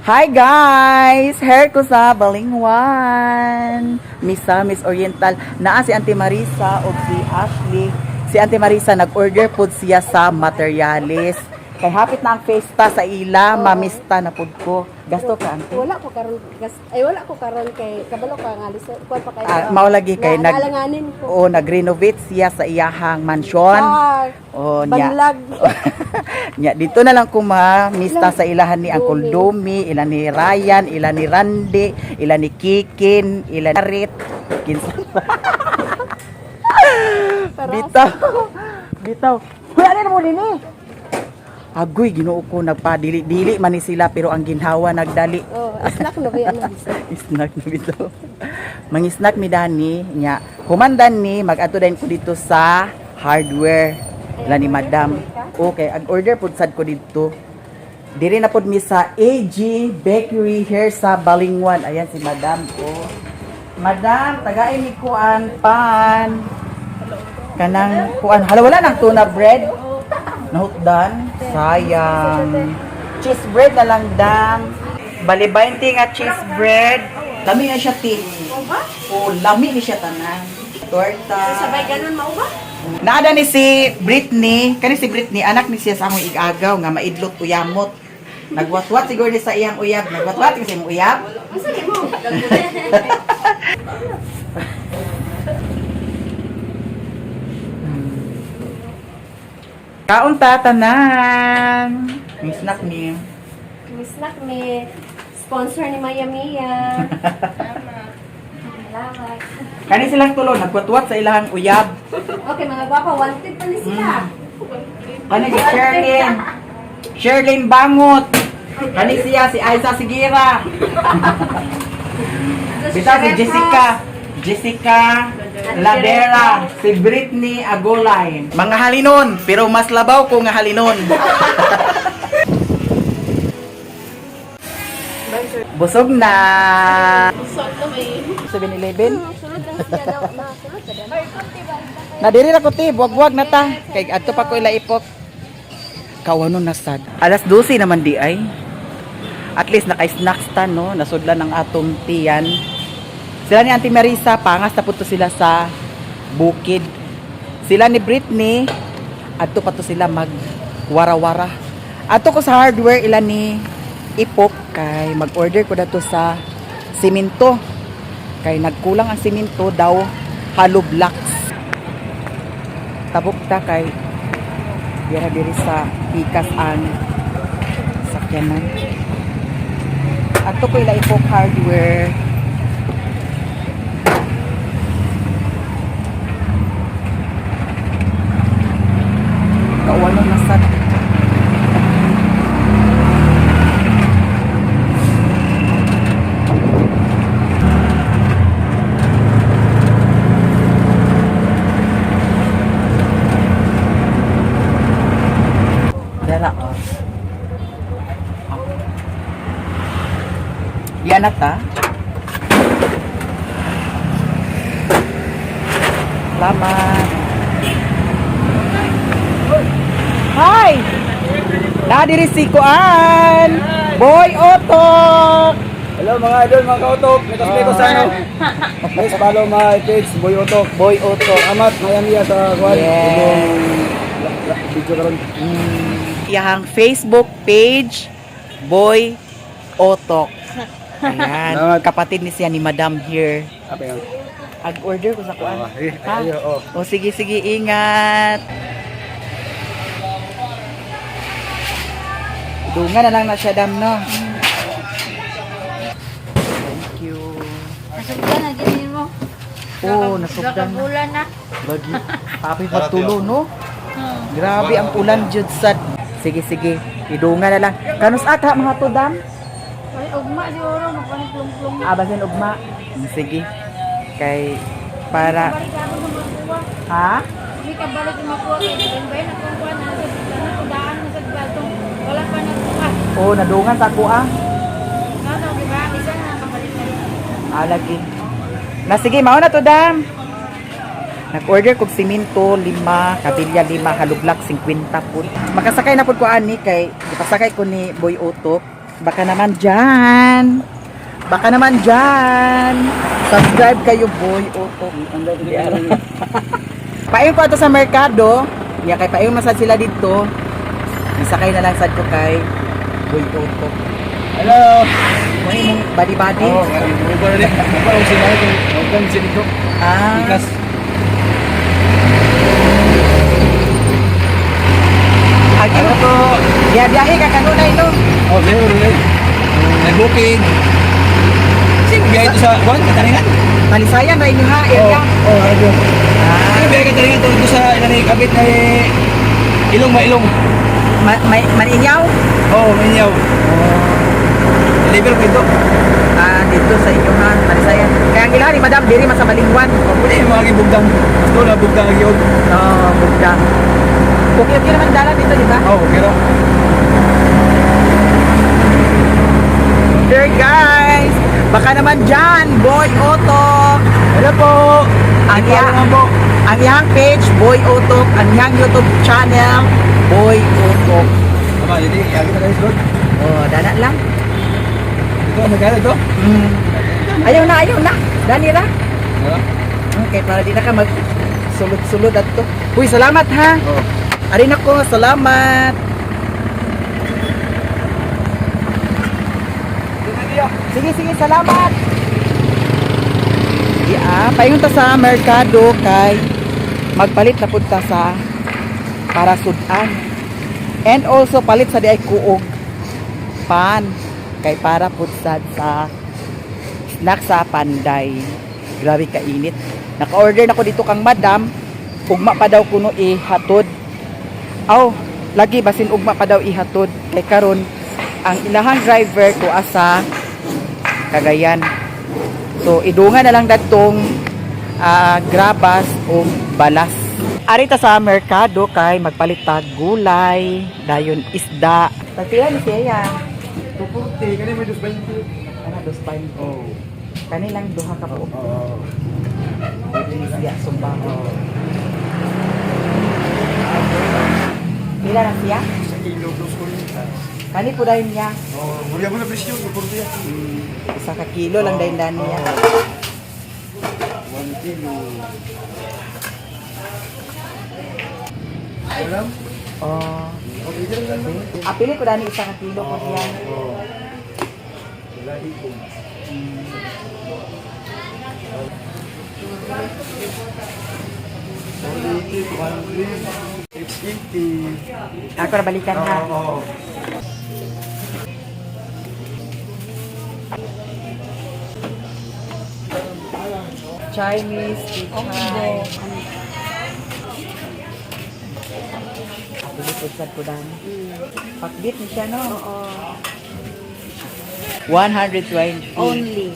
Hi guys! Hair ko sa Balingwan. Miss Oriental. Naa si Auntie Marisa o si Ashley. Si Auntie Marisa nag-order po siya sa Materialis. Kay hapit na ang festa sa ila, mamista na pud ko. Gasto ka, Auntie? Wala ko karon kay kabalo ka nga alis kuan pa kay. Mao lagi kay naalanganin ko. nag-renovate siya sa iyahang mansion. Banlag. Nya dito na lang ko mista sa ilahan ni Uncle Domi, ilan ni Ryan, ilan ni Randy, ilan ni Kikin, ilan ni Rit. Bitaw. Bitaw. Kuya ano mo nini? Agoy, Ginoo ko nagpadili-dili man ni sila pero ang ginhawa nagdali. Snack na ba yan? Snack na bitaw. Mang-snack mi dani nya humandan ni mag-ato din ko dito sa hardware la ni Madam. Okay, ag-order pud sad ko dito. Diri na pud mi sa AG Bakery here sa Balingwan. Ayan si Madam ko. Madam, tagain ni kuan pan. Kanang kuan, hala wala nang tuna bread. Nahutdan. Sayang. Cheese bread na lang dam. Bali 20 nga cheese bread. Lami na siya ti. Oh, lami ni siya tanan. Torta. Sabay ganun mao ba? Naada ni si Britney, kani si Britney, anak ni siya sa akong igagaw nga maidlot uyamot. Nagwatwat siguro ni sa iyang uyab. Nagwatwat kasi iyang uyab. Asa ni mo? Kaon ta tanan. May snack ni. May snack ni sponsor ni Maya Mia. Salamat. Kani silang tulo nagwatwat sa ilahang uyab. Okay, mga gwapa, wanted pa ni sila. Kani si Sherlyn. Sherlyn Bangot. Kani siya si Aiza Sigira. Bita si Jessica. Jessica Ladera, si Britney Agolay. Mga halinon, pero mas labaw ko nga halinon. Busog na. Busog na may. 7-Eleven. Sulod na siya daw. Sulod ka daw. Nadiri na ko ti, buwag-buwag na ta. Kay adto pa ko ila ipok. Kawanon na sad. Alas 12 naman di ay. At least naka-snacks ta no, nasudlan ng atong tiyan. Sila ni Auntie Marisa, pangas na po to sila sa bukid. Sila ni Britney, adto pa to sila mag-wara-wara. Adto ko sa hardware, ilan ni Ipok, kay mag-order ko dato sa simento. Kay nagkulang ang simento daw, hollow blocks. Tabok ta kay dira diri sa pikas ang sakyanan. Adto ko ila Ipok hardware. Kawalan na sad. Dara. Yan na ta. Salamat. Hi! Nadiri si Kuan! Boy Otok! Hello mga idol, mga kautok. May ko sa ano. Please follow my page, Boy Otok. Boy Otok. Amat, Miami sa Kuan. Yes. Video karon. Iyahang Facebook page, Boy Otok. Ayan. Salamat. Kapatid ni siya ni Madam here. Apa yan? Ag-order ko sa Kuan. Ha? Ayo, oh. O sige, ingat. Dunga na lang na siya, Dam, no? Thank you. Nasugdan na din mo. Oo, nasugdan na. Bulan na. Lagi. Happy pagtulo, no? Grabe ang ulan, Jud, sad. Sige, idunga na lang. Kanus ata, mga to, Dam? Ay, ugma siguro. Magpaniplong-plong. Abasin ugma. Sige. Kay, para... Balik ako sa makuha. Ha? Hindi ka balik sa makuha. Kaya nag-invite na kung kuha na sa daan na sa batong. Wala pa nagkuha. Oo, nadungan sa ako, ah. Ano, diba? Isa na kabalik na rin. Lagi. Na sige, mao na to, Dam. Nag-order kog simento 5, kabilya 5, halublak 50 pud. Makasakay na pud ko ani kay ipasakay ko ni Boy Otok. Baka naman dyan. Baka naman dyan. Subscribe kayo, boy. Oto. Paing ko ato sa merkado. Kaya kay paing masad sila dito. Isakay na lang sad ko kay boy Oto. Hello. May mong body-body. Oh, ubar ni. Ubar ang sila ko. Ubar si dito. Ah. Ikas. Agi mo to. Biyahe ka kanunay no. Oh, meron ulit. Nag-booking. Sino biyahe ito sa Juan, Kataringan? Talisayan na inyo ha, area. Oh, radio. Ah. Sino biyahe Kataringan ito sa inanay kabit na ilong mailong? Maninyaw? Oh, minyaw. Deliver ko ito. Ah, dito sa inyo ha, Talisayan. Kaya ang ilan ni Madam, diri masabalingwan. Oh, pwede yung mga bugdang. Mas doon na bugdang ang yun. Oh, bugdang. Okay naman dala dito, di ba? Oh, pero. There guys, baka naman dyan, Boy Otok. Hello po. Ang Ikaw naman po. ang iyang page, Boy Otok. Ang iyang YouTube channel, Boy Otok. Tama, hindi. Iyagi na guys, Lord. Oh, dana lang. Ito, magkano ito? Ayaw na. Dani ra. Ano? Okay, para di na ka mag sulod-sulod at to. Uy, salamat ha. Oh. Arin ako, salamat. Sige, salamat. Payon ta sa merkado kay magpalit na pud ta sa para sudan. And also palit sa di ay kuog pan kay para pud sad sa snack sa Panday. Grabe ka init. Naka-order na ko dito kang madam. Ugma pa daw kuno ihatod. Aw, lagi basin ugma pa daw ihatod. Kay karon ang ilahang driver ko asa Cagayan. So idungan na lang datong grabas o balas. Arita sa merkado kay magpalit ta gulay, dayon isda. Pagpila ni siya. 240, kani may 220. Ana dos pain. Oh. Kani lang duha ka po. Oh. Siya sumba. Pila na siya? Sa kilo, 240. Kani po dayon niya. Oh, muriya mo na presyo, 240. Isa ka kilo lang dayon niya. 1 kilo. Alam? Oh. Okay, dyan lang. Apili ko dani isa ka kilo ko siya. Oh. Lahi ko. Ako na balikan ha. Oo. Chinese, Thai. Apili ko sad ko dani. Pakbit ni siya no. Oo. 120. Only.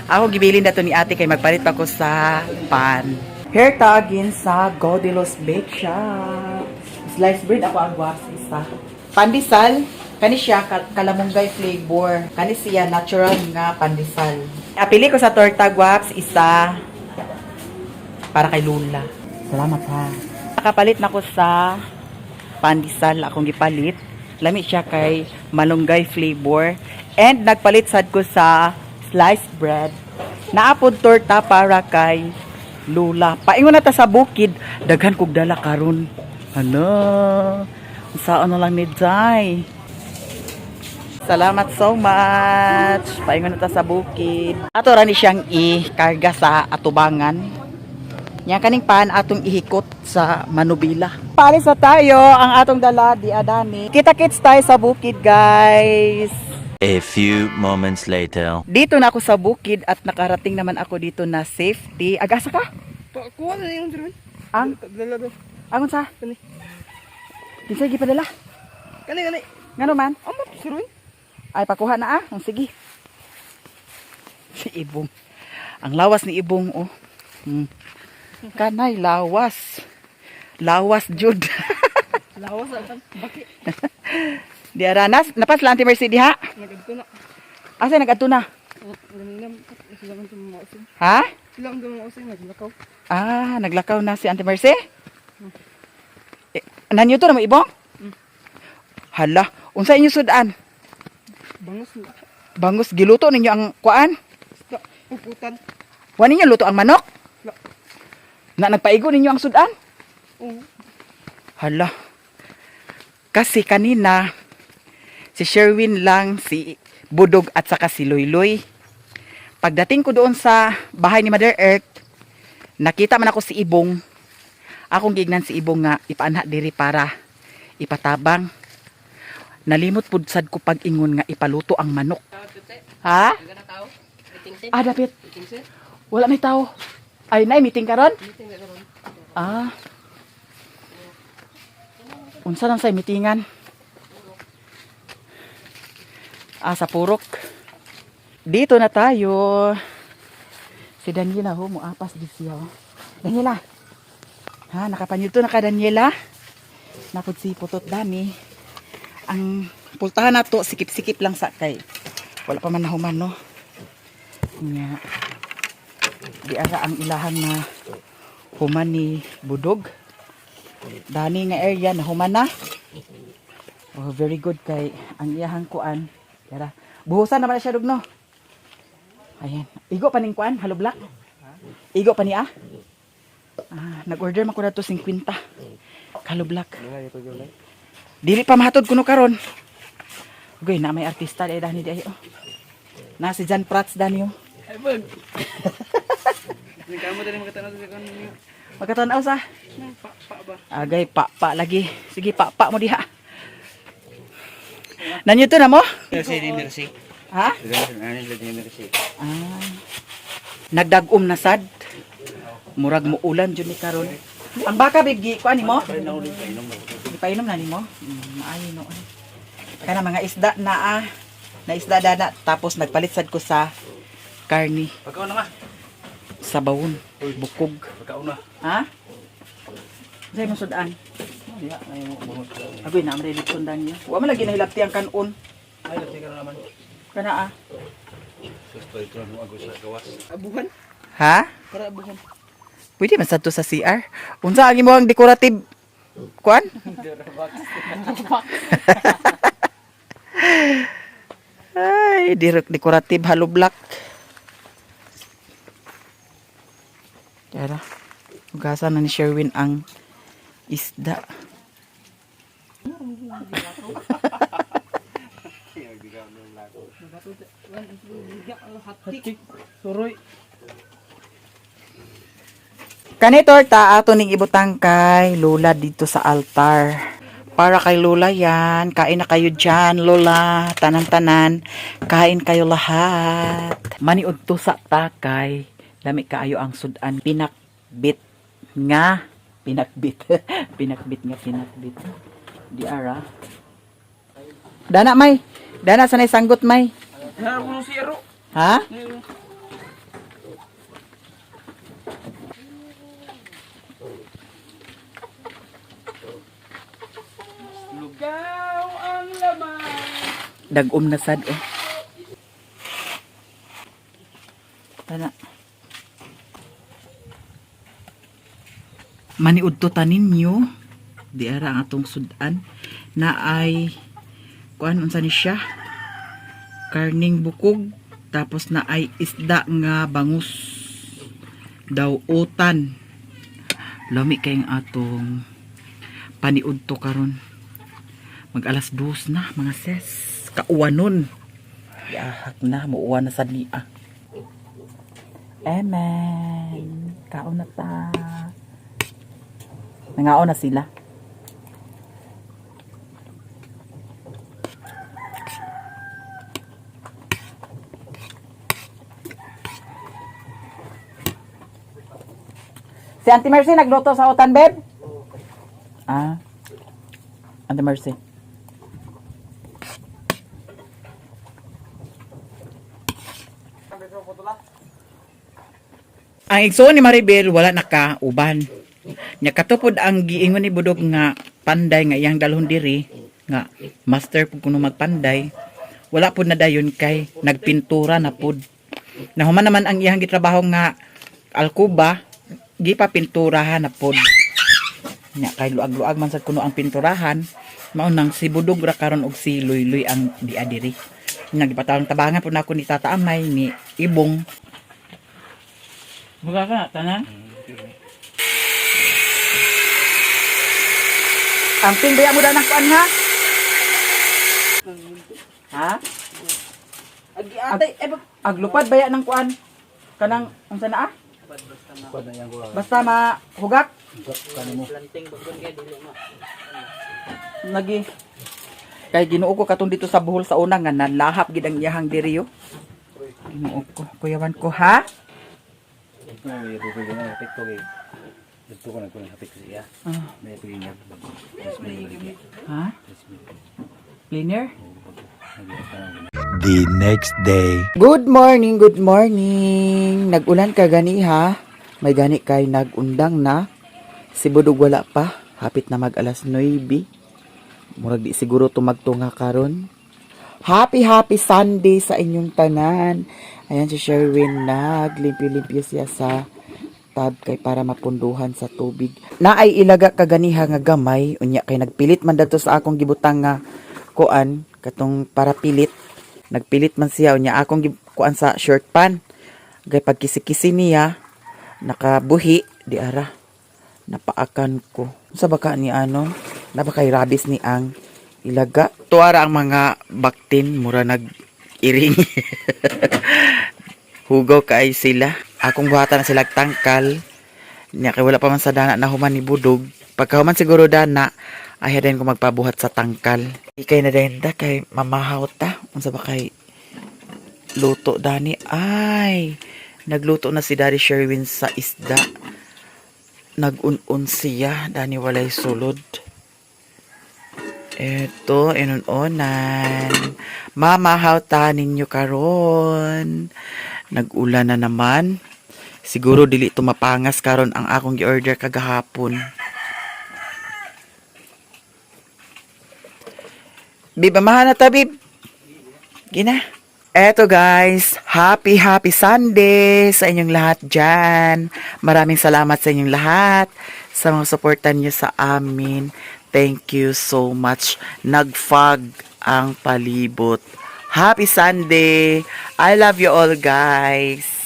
Ako gibilin na to ni ate kay magpalit pa ko sa pan. Here tagin sa Godilos Bake Shop. Sliced bread ako ang guwas isa. Pandesal, kani siya kalamunggay flavor. Kani siya natural nga pandesal. Apili ko sa torta guwaps isa para kay Lula. Salamat ha. Nakapalit na ko sa pandesal akong gipalit. Lami siya kay malunggay flavor. And nagpalit sad ko sa sliced bread. Naapod torta para kay Lula. Paingon na ta sa bukid, daghan kog dala karon. Hala. Saan na lang ni Jai. Salamat so much. Paingon na ta sa bukid. Ato ra ni siyang i-karga sa atubangan. Yang kaning pan atong ihikot sa Manubila. Palis na tayo ang atong dala di adani. Kita-kits tayo sa bukid, guys. A few moments later. Dito na ako sa bukid at nakarating naman ako dito na safety. Agasa ka? Kuha na yung drone. Ang? Dala do. Angon sa? Kani. Kinsay gipadala? Kani. Ngano man? Amot, suruin. Ay pakuha na sige. Si Ibong. Ang lawas ni Ibong oh. Kanay lawas. Lawas jud. Lawas ang baki. Di aranas, napas lang ti Mercy diha. Nagadto na. Asa nagadto na? Ganun sila man tumuosin. Ha? Sila ang tumuosin, naglakaw. Ah, naglakaw na si Auntie Mercy? Nanyo to na mo Ibong? Hala, unsa inyo sudan? Bangus. Bangus giluto ninyo ang kuan? Puputan. Wa ninyo luto ang manok? Na nagpaigo ninyo ang sudan? Oo. Hala. Kasi kanina si Sherwin lang, si Budog at saka si Loyloy. Pagdating ko doon sa bahay ni Mother Earth, nakita man ako si Ibong. Akong gignan si Ibong nga ipaanha diri para ipatabang. Nalimot pud sad ko pag ingon nga ipaluto ang manok. Ha? Ah, dapat. Wala may tao. Ay, nay, meeting karon? Ah. Unsa lang sa meetingan? Ah, sa Purok. Dito na tayo. Si Daniela ho, muapas di siya. Daniela. Ha, nakapanyuto na ka, Daniela. Napod si Putot Dami. Ang pultahan na to, sikip-sikip lang sa kay. Wala pa man nahuman, no? Nga. Di ara ang ilahan na human ni Budog. Dani nga area na human na. Oh, very good kay ang iyahang kuan. Yara. Buhusan naman na siya dug, no? Ayan. Igo pa ning kuan, halo black. Igo pa ni ah. Ah, nag-order man ko na to 50. Halo black. Dili pa mahatod kuno karon. Ugoy na may artista dai dani di oh. Na si Jan Prats dani oh. Ay, bag. Hindi ka mo dali makatanaw sa kanyo. Magkatanaw sa. Pa ba? Agay pa lagi. Sige pa mo diha. Nanyo to na mo? Merci. Ha? Merci. Ah. Nagdagom na sad. Murag mo ulan jud ni karon. Ang baka bigi kuan nimo? Ipainom na nimo. Maayo no. Kana mga isda na na isda dana tapos nagpalit sad ko sa karni Pagkaon na ma. sa bawon, bukog. Pagkaon na. Ha? Say mo sudan. Diha na mo bungot. Agoy na amre dito sundan niya. Wa man lagi nahilapti ang kanon. Ay, lapti ka naman. Kana Gusto ito mo ako sa gawas. Abuhan? Ha? Para abuhan. Pwede man sad to sa CR. Unsa ang imong decorative kuan? Ay, decorative hollow block. Tara. Hugasan na ni Sherwin ang isda. Suroy. Kanito ta ato ning ibutang kay Lola dito sa altar. Para kay Lola yan. Kain na kayo dyan, Lola. Tanan-tanan. Kain kayo lahat. Maniud to sa takay. Lami kaayo ang sudan. Pinakbit nga. Pinakbit. Pinakbit nga, pinakbit. Di ara. Dana, May. Dana, sanay sanggot, May. Ha, mo si Ero. Ha? Lugaw ang laman. Dagom na sad, oh. Dana. Maniud to tanin nyo. Di ara ang atong sudan. Na ay kuan unsa ni siya? Karning bukog. Tapos na ay isda nga bangus. Dawutan. Lami kayong atong paniud to karon. Mag alas 2 na mga ses. Kauwanon. Yahak na. Muuwan na sa niya. Amen. Kaon na ta. Nangaon na sila. Si Auntie Mercy nagluto sa utan, babe? Ah. Auntie Mercy. Ang igsoon ni Maribel wala nakauban. Nya katupod ang giingon ni Budog nga panday nga iyang dalhon diri nga master pud kuno magpanday. Wala pud na dayon kay nagpintura na pud. Nahuman naman ang iyang gitrabaho nga alkuba, gipa pinturahan na pud. Nya kay luag-luag man sad kuno ang pinturahan, mao nang si Budog ra karon og si Luy-Luy ang diadiri. Nagipatawang tabangan po na ako ni Tata Amay, ni Ibong. Buka ka, tanan? Ang baya mo na ng kuan ha? Ha? Aglupad baya ng kuan? Kanang, ang sana ah? Kuwan na yan ko. Basta mahugak? Kani mo. Lagi. Kay Ginoo ko katong dito sa buhol sa una nga nanlahap gid ang iyahang diriyo. Ginoo ko, kuyawan ko ha? Ito may bubig na TikTok eh. Dito ko na ko hapit siya. Ah, May pagin niya. ha? Cleaner? The next day. Good morning, good morning. Nag-ulan ka gani ha? May gani kay nag-undang na. Si Budog wala pa. Hapit na mag alas 9. Murag di siguro tumagtunga karon. Happy Sunday sa inyong tanan. Ayan si Sherwin naglimpyo-limpyo siya sa tub kay para mapunduhan sa tubig. Naay ilaga kaganiha nga gamay unya kay nagpilit man dadto sa akong gibutang nga kuan katong para pilit. Nagpilit man siya unya akong kuan sa short pan. Gay pagkisi-kisi niya nakabuhi di ara. Napaakan ko. Sa baka ni ano, napakay rabis ni ang ilaga. Tuara ang mga baktin, mura nag-iring. Hugaw kaay sila. Akong buhatan na sila tangkal. Nya kay wala pa man sa dana na human ni Budog. Pagka human siguro dana, ay din ko magpabuhat sa tangkal. Ikay na din da kay mamahaw ta. Unsa ba kay luto dani? Ay, nagluto na si Daddy Sherwin sa isda. Nag-un-un siya, dani walay sulod. Eto, inunonan. Mamahaw ta ninyo karon. Nag-ulan na naman. Siguro dili to mapangas karon ang akong gi-order kagahapon. Bib, amahan na ta, Bib. Gina. Eto guys, happy Sunday sa inyong lahat dyan. Maraming salamat sa inyong lahat sa mga suportan nyo sa amin. Thank you so much. Nagfog ang palibot. Happy Sunday. I love you all guys.